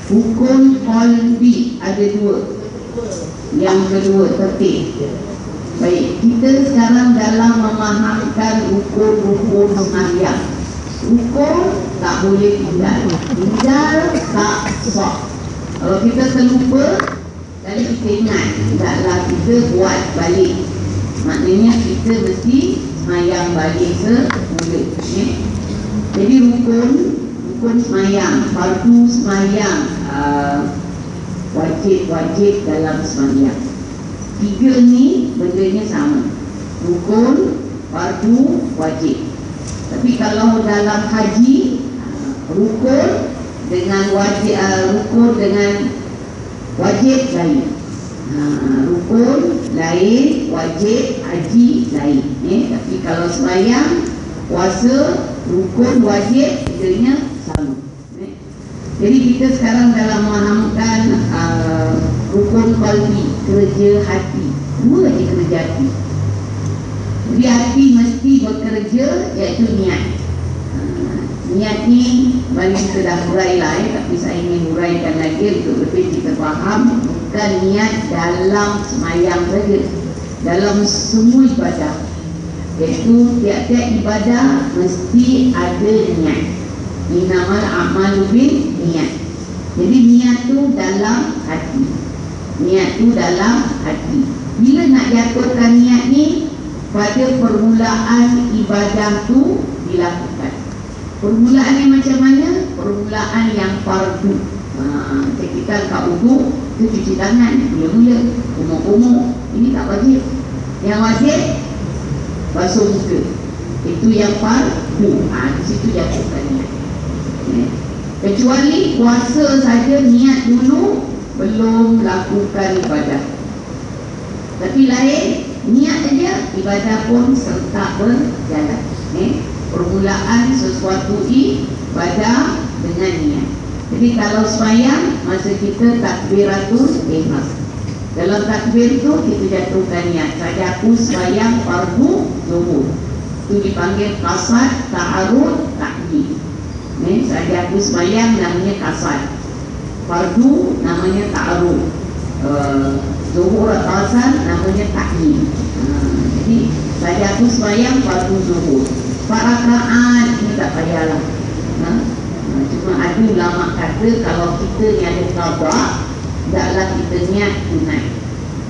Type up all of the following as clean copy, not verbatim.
Rukun qalbi ada dua. Yang kedua tertib. Baik, kita sekarang dalam memahamkan rukun-rukun sembahyang. Rukun tak boleh tinggal. Tinggal tak sah. Kalau kita terlupa, kali kita ingat, taklah kita buat balik. Maknanya kita mesti sembahyang balik semula. Jadi rukun sembahyang, fardu sembahyang, wajib dalam sembahyang. Tiga ni bendanya sama. Rukun, fardu, wajib. Tapi kalau dalam haji, rukun dengan wajib, rukun dengan wajib lain. Rukun lain, wajib, haji lain. Tapi kalau sembahyang, puasa, rukun, wajib, tiganya sama. Jadi kita sekarang dalam memahamkan rukun qalbi, kerja hati. Dua je kerja hati. Jadi hati mesti bekerja, iaitu niat. Niat ni bagi kita dah hurai lah, tapi saya ingin huraikan lagi untuk lebih kita faham. Bukan niat dalam semayang saja, dalam semua ibadah. Iaitu tiap-tiap ibadah mesti ada niat. Innamal a'malu bin niat. Jadi niat tu dalam hati. Niat tu dalam hati. Bila nak jatuhkan niat ni, pada permulaan ibadah tu dilakukan. Permulaan ni macam mana? Permulaan yang fardu. Kita kat wudu, kita cuci tangan mula-mula, kumur-kumur. Ini tak wajib. Yang wajib basuh muka. Itu yang fardu. Di situ jatuhkan niat. Kecuali puasa saja niat dulu, belum lakukan ibadah. Tapi lain, niat saja, ibadah pun serta berjalan. Permulaan sesuatu ibadah dengan niat. Jadi kalau sembahyang, masa kita takbiratul ihram. Dalam takbir tu kita jatuhkan niat. Saya aku sembahyang fardu zuhur. Itu dipanggil qasad, ta'arud, takbir. Saya aku sembahyang namanya qasad. Fardu namanya ta'arud. Zuhur atau asar namanya takbir. Jadi saya aku sembahyang fardu zuhur. 4 rakaat ini tak payahlah. Cuma ada ulama kata kalau kita ni ada qada, taklah kita niat tunai.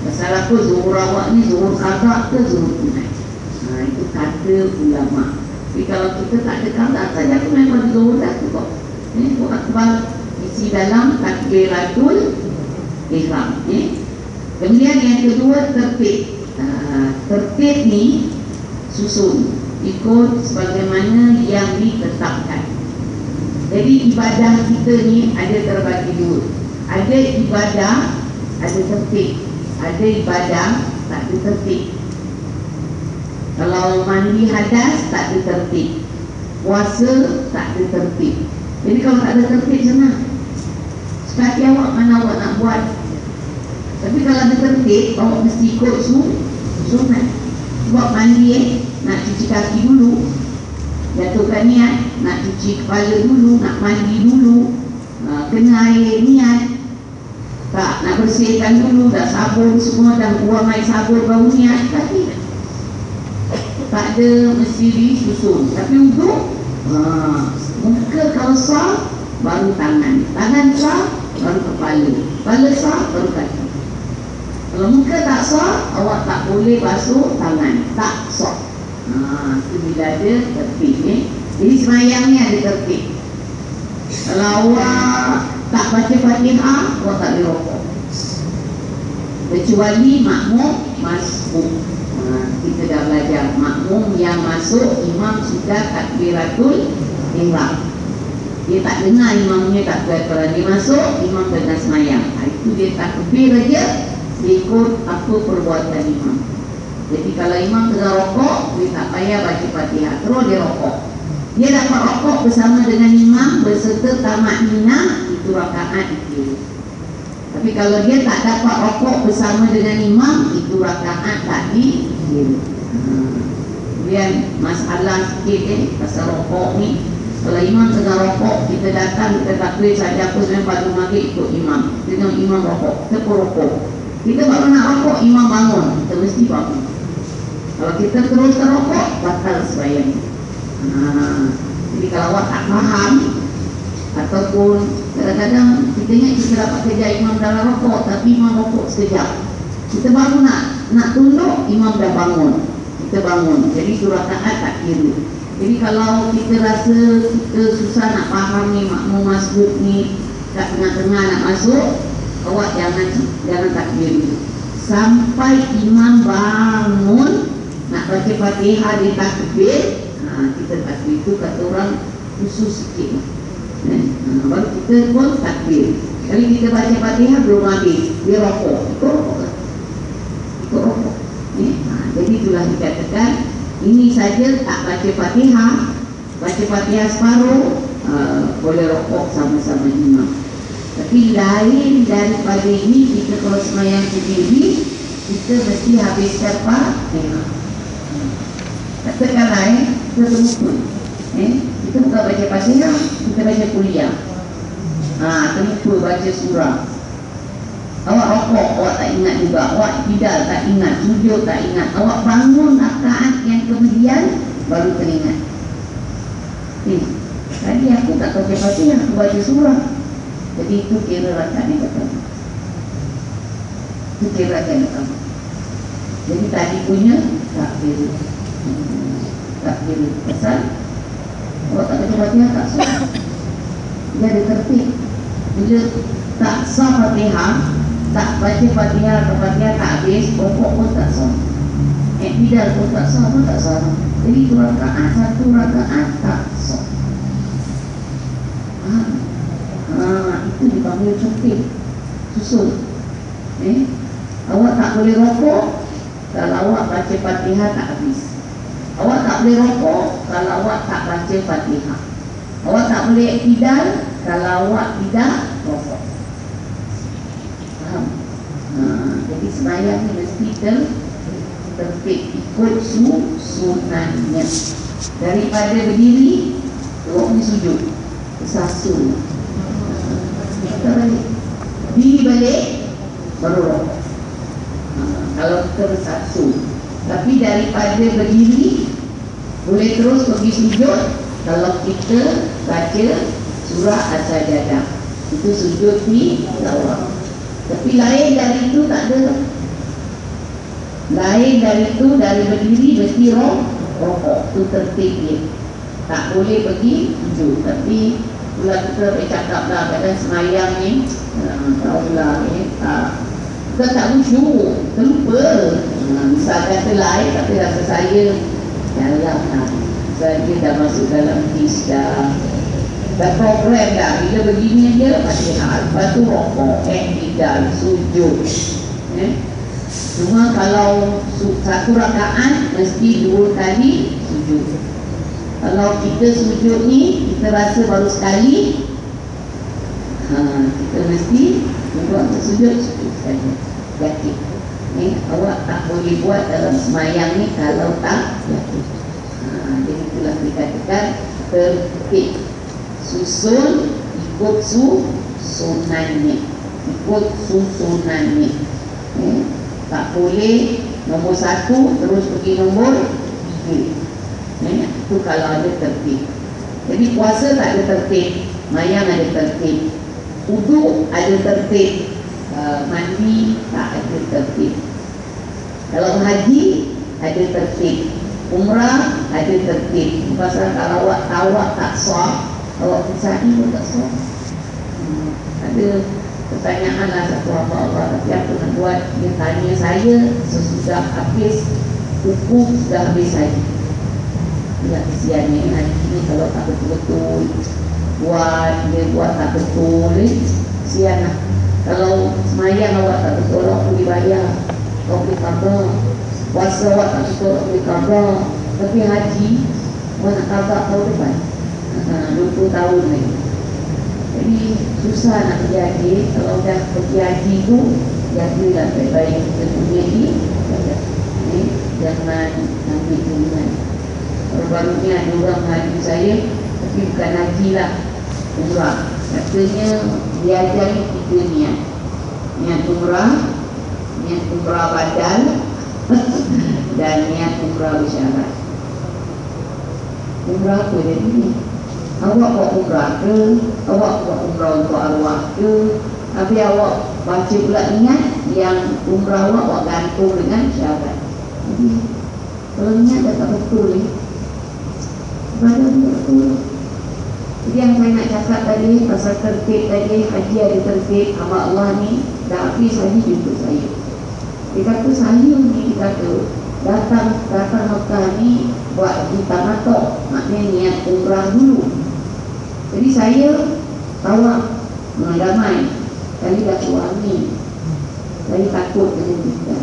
Pasal apa zuhur awak ni zuhur qada ke zuhur tunai? Itu kata ulama. Tapi kalau kita tak ada qada saja, aku memang zuhur dah tu kok. Akbar isi dalam takbiratul ihram. Kemudian yang kedua tertib. Tertib ni susun ikut sebagaimana yang ditetapkan. Jadi ibadah kita ni ada terbagi dua. Ada ibadah, ada tertib. Ada ibadah, tak ada tertib. Kalau mandi hadas, tak ada tertib. Puasa, tak ada tertib. Jadi kalau tak ada tertib, senang. Sekali awak mana awak nak buat. Tapi kalau ada tertib, awak mesti ikut sunat. Sebab mandi nak cuci kaki dulu, jatuhkan niat. Nak cuci kepala dulu, nak mandi dulu, kena air niat. Tak, nak bersihkan dulu, dah sabun semua, dah buang air sabun baru niat. Tapi tak ada mesti disusun. Tapi untuk muka kalau sah, baru tangan. Tangan sah, baru kepala. Kepala sah, baru kaki. Kalau muka tak sah, awak tak boleh basuh tangan. Tak sah. Itu bila ada tertib. Jadi sembahyang ni ada tertib. Kalau awak tak baca Fatihah, awak tak boleh rokok. Kecuali makmum masbuk. Kita dah belajar makmum yang masuk, imam sudah takbiratul ihram. Dia tak dengar imamnya takbir. Dia masuk, imam tengah sembahyang. Itu dia takbir aja, dia ikut apa perbuatan imam. Jadi kalau imam tengah rokok, dia tak payah baca Fatihah, terus dia rokok. Dia dapat rokok bersama dengan imam berserta tamak minah, itu rakaat itu. Tapi kalau dia tak dapat rokok bersama dengan imam, itu rakaat tak dikira. Kemudian masalah sikit pasal rokok ni. Kalau imam tengah rokok, kita datang, kita takbir saja aku sebenarnya pada maghrib ikut imam. Tengok imam rokok, kita pun rokok. Kita baru nak rokok, imam bangun, kita mesti bangun. Kalau kita terus rokok, batal sembahyang. Jadi kalau awak tak faham, ataupun kadang-kadang kita ingat kita dapat kerja imam dalam rokok, tapi imam rokok sekejap, kita baru nak tunduk, imam dah bangun, kita bangun. Jadi tu rakaat tak kira. Jadi kalau kita rasa kita susah nak faham ni makmum masjid ni kat tengah-tengah nak masuk, awak jangan takbir sampai imam bangun nak baca Fatihah di takbir. Kita takbir itu kata orang khusus sikit. Baru kita pun takbir. Kali kita baca Fatihah belum habis, dia rokok, ikut rokok. Jadi itulah dikatakan ini saja tak baca Fatihah separuh, boleh rokok sama-sama imam. Tapi lain daripada ini, kita kalau sembahyang sendiri, kita mesti habiskan Fatihah. Katakan lain, kita terlupa. Kita bukan baca Fatihah, kita baca kuliah. Terlupa baca surah. Awak rokok, awak tak ingat juga. Awak tidak tak ingat, sujud tak ingat. Awak bangun rakaat yang kemudian baru teringat. Tadi aku tak baca Fatihah, aku baca surah. Jadi itu kira rakaat yang pertama. Itu kira rakaat yang pertama. Jadi tadi punya tak kira pasal awak tak baca Fatihah tak sah. Dia ada tertib. Bila tak sah Fatihah, tak baca Fatihah atau Fatihah tak habis, pokok pun tak sah, bidal pun tak sah. Jadi dua rakaat, satu rakaat tak sah. Itu dipanggil tertib, susul. Awak tak boleh rokok kalau awak baca Fatihah tak habis. Awak tak boleh rokok kalau awak tak baca Fatihah. Awak tak boleh bidal kalau awak tidak rokok. Faham? Jadi sembahyang ni mesti tertib, ikut sunannya. Daripada berdiri, awak ni sujud, tersasul. Kita balik, diri balik, baru rokok. Kalau tersasul. Tapi daripada berdiri, boleh terus pergi sujud kalau kita baca surah As-Sajdah. Itu sujud di bawah. Tapi lain dari itu tak ada. Lain dari itu, dari berdiri mesti rokok. Itu tertib dia. Tak boleh pergi sujud. Tapi pula kita bercakap lah, kadang semayang ni tahulah kita tak khusyuk, terlupa. Misal kata lain, tapi rasa saya jalan saya dah masuk dalam kis dah program dah. Bila begini je Fatihah, lepas tu rokok, tidak sujud. Cuma kalau satu rakaat mesti 2 kali sujud. Kalau kita sujud ni kita rasa baru sekali, kita mesti buat sujud sekali. Yakin. Awak tak boleh buat dalam semayang ni kalau tak yakin. Jadi itulah dikatakan tertib, susun, ikut sunannya, ikut susunannya. Tak boleh nombor 1 terus pergi nombor 3. Itu kalau ada tertib. Jadi puasa tak ada tertib, mayang ada tertib, wudu ada tertib, mandi tak ada tertib. Kalau haji ada tertib, umrah ada tertib. Pasal kalau awak tak sah, awak pisah pun tak sah. Ada pertanyaan lah satu apa-apa, tapi aku nak buat, dia tanya saya sesudah habis hukum, sudah habis haji. Dia kesiannya hari ini kalau tak betul-betul dia buat tak betul, kesian lah. Kalau semayang awak tak betul, awak boleh bayar, awak boleh kabar. Puasa awak tak betul, awak boleh kabar. Tapi haji, awak nak kabar tahun depan, 20 tahun lagi. Jadi susah nak pergi haji. Kalau dah pergi haji tu, jadilah baik-baik kita punya ni. Jangan ambil tunai. Baru-baru ni ada orang haji saya, Tapi bukan haji lah, umrah. Katanya dia ajari 3 niat. Niat umrah, niat umrah badal dan niat umrah bersyarat. Umrah apa jadi ni? Awak buat umrah ke? Awak buat umrah untuk arwah ke? Tapi awak baca pula niat yang umrah awak gantung dengan syarat. Jadi kalau niat dah tak betul ni, badan tak betul. Jadi yang saya nak cakap tadi pasal tertib tadi, haji ada tertib. Hamba Allah ni dah habis haji jumpa saya. Dia kata saya ni, dia kata datang Mekah ni buat haji tamattu, maknanya niat umrah dulu. Jadi saya tawaf ramai kali dah keluar ni. Saya takut dengan kita.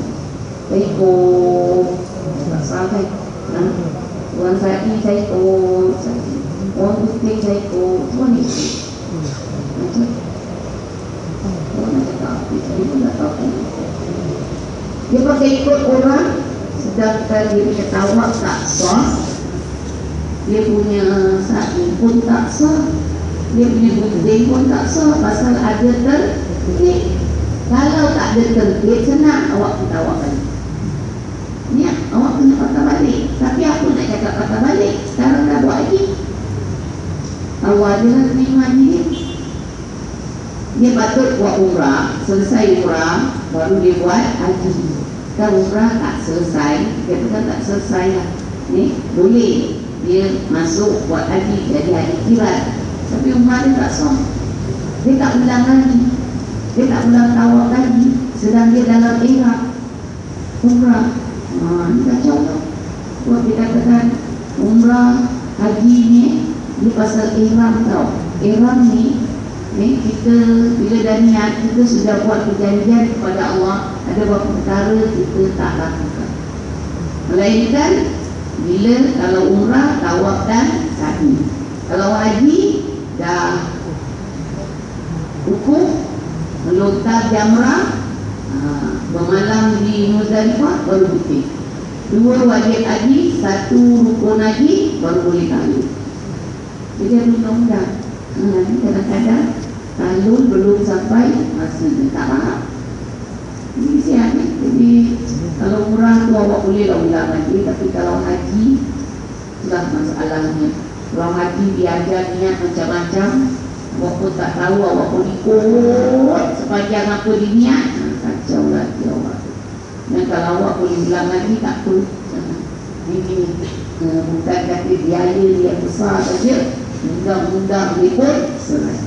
Saya ikut tak sampai. Orang saya ni saya ikut, orang putih saya ikut, semua ni. Macam orang nak cakap apa, saya pun tak tahu. Dia pakai ikut orang, sedangkan dia punya tawaf tak sah, dia punya sa'i pun tak sah, dia punya gunting pun tak sah, pasal ada tertib. Kalau tak ada tertib, senang awak pun tawaf balik. Niat awak kena patah balik. Tapi apa nak cakap patah balik? Sekarang dah buat lagi. Awak je lah terima haji. Dia patut buat umrah, selesai umrah baru dia buat haji. Kan umrah tak selesai, dia bukan tak selesai lah. Ni boleh dia masuk buat haji, jadi haji kirat. Tapi umrah dia tak sah. Dia tak ulang lagi, dia tak ulang tawaf lagi, sedang dia dalam ihram umrah. Ini kacau tau. Sebab dia katakan umrah haji ni dia pasal ihram tau. Ihram ni kita bila dah niat, kita sudah buat perjanjian kepada Allah, ada beberapa perkara kita tak lakukan. Melainkan bila kalau umrah, tawaf dan sa'i. Kalau haji dah wukuf, melontar jamrah, bermalam di Muzdalifah, baru putih. 2 wajib haji, 1 rukun haji, baru boleh tahlul. Jadi ada undang-undang. Kadang-kadang tahlul belum sampai masa tak faham. Jadi siap ni. Jadi kalau umrah tu awak boleh lah ulang haji, tapi kalau haji itulah masalahnya. Kalau haji diajar niat macam-macam, awak pun tak tahu, awak pun ikut sepanjang apa diniat, kacau lagi awak. Dan kalau awak boleh ulang lagi, tak apa. Ini bukan kata biaya dia besar saja, undang-undang dia pun serai.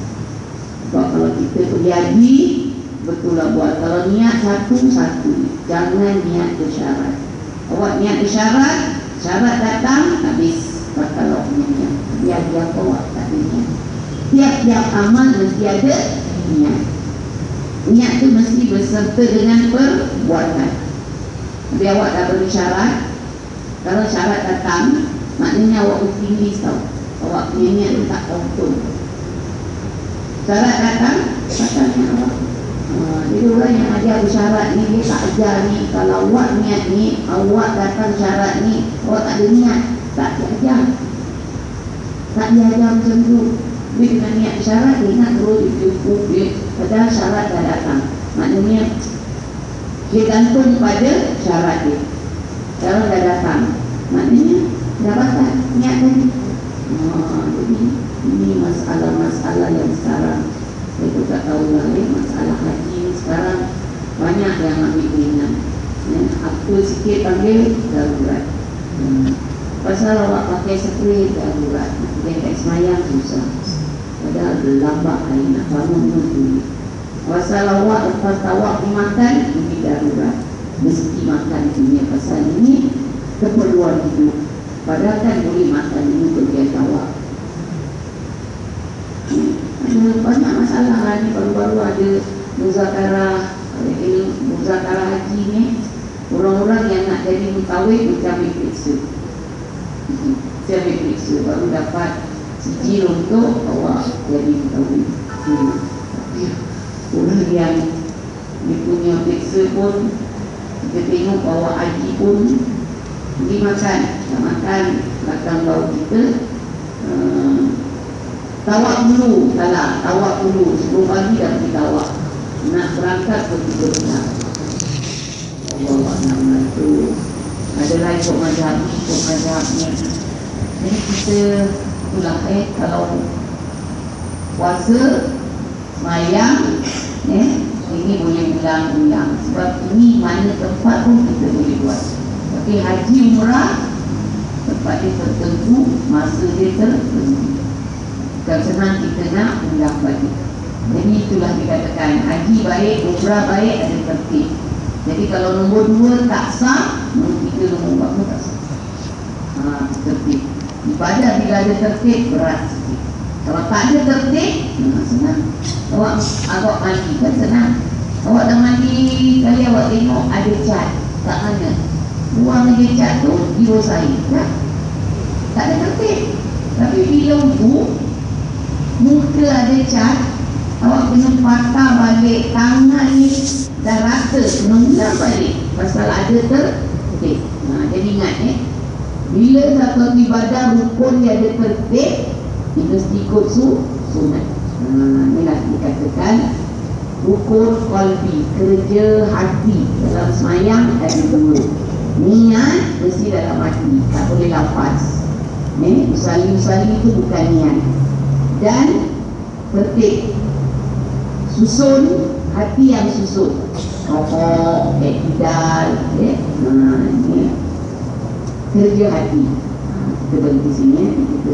Sebab kalau kita pergi haji, betul lah buat. Kalau niat satu-satu, jangan niat bersyarat. Awak niat bersyarat, syarat datang, habis bakal awak punya niat. Biar dia awak tak ada niat. Tiap-tiap amal mesti ada niat. Niat tu mesti berserta dengan perbuatan. Tapi awak dah beri syarat. Kalau syarat datang, maknanya awak bertinggi tau. Awak punya niat tu tak confirm. Syarat datang, batalnya awak. Jadi orang yang ajar bersyarat ni, dia tak ajar ni. Kalau awak niat ni, awak datang syarat ni, awak tak ada niat, tak diajar. Tak diajar macam tu. Dia dengan niat syarat, dia ingat terus dijemput dia. Padahal syarat dah datang. Maknanya dia gantung pada syarat dia. Kalau dah datang, maknanya dah batal niat tadi. Jadi ini masalah-masalah yang sekarang saya tak tahu lah ya, masalah haji ni sekarang banyak yang ambil keringan. Apa sikit panggil darurat. Pasal awak pakai spray darurat, dia tak semayang susah. Padahal lambat hari nak bangun dulu. Pasal awak lepas tawaf makan, ini darurat, mesti makan dunia. Pasal ini keperluan hidup. Padahal kan boleh makan dulu pergi tawaf. Ada banyak masalah ni. Baru-baru ada muzakarah haji ni. Orang-orang yang nak jadi mutawif macam periksa. Saya periksa baru dapat sijil untuk awak jadi mutawif. Tapi orang yang dia punya periksa pun, kita tengok bawa haji pun pergi makan, tak makan belakang bau kita, Tawak dulu, salah, tawak dulu. 10 pagi dah pergi tawak. Nak berangkat begitu benar. Allah nama itu adalah ikut mazhabnya. Jadi kita itulah kalau puasa, semayang, ini boleh ulang-ulang. Sebab ini mana tempat pun kita boleh buat. Tapi haji umrah tempat dia tertentu, masa dia tertentu. Bukan senang kita nak ulang balik. Jadi itulah dikatakan haji baik, umrah baik, ada tertib. Jadi kalau nombor 2 tak sah, nombor 3, nombor 4 pun tak sah. Tertib. Ibadah bila ada tertib berat sikit. Kalau tak ada tertib, senang. Awak mandi kan senang. Awak dah mandi, kali awak tengok ada cat tak mana. Buang aja cat tu, dirosai. Tak ada tertib. Tapi bila muka ada cat, awak kena patah balik. Tangan ni dah rata, kena ulang balik. Pasal ada tertib. Jadi ingat bila satu ibadah rukun dia ada tertib, dia mesti ikut sunat. Inilah dikatakan rukun qalbi, kerja hati. Dalam semayang ada 2. Niat mesti dalam hati, tak boleh lafaz. Usali itu bukan niat. Dan tertib, susun, hati yang susun. Rokok, iktidal, ini kerja hati. Kita berhenti sini, kita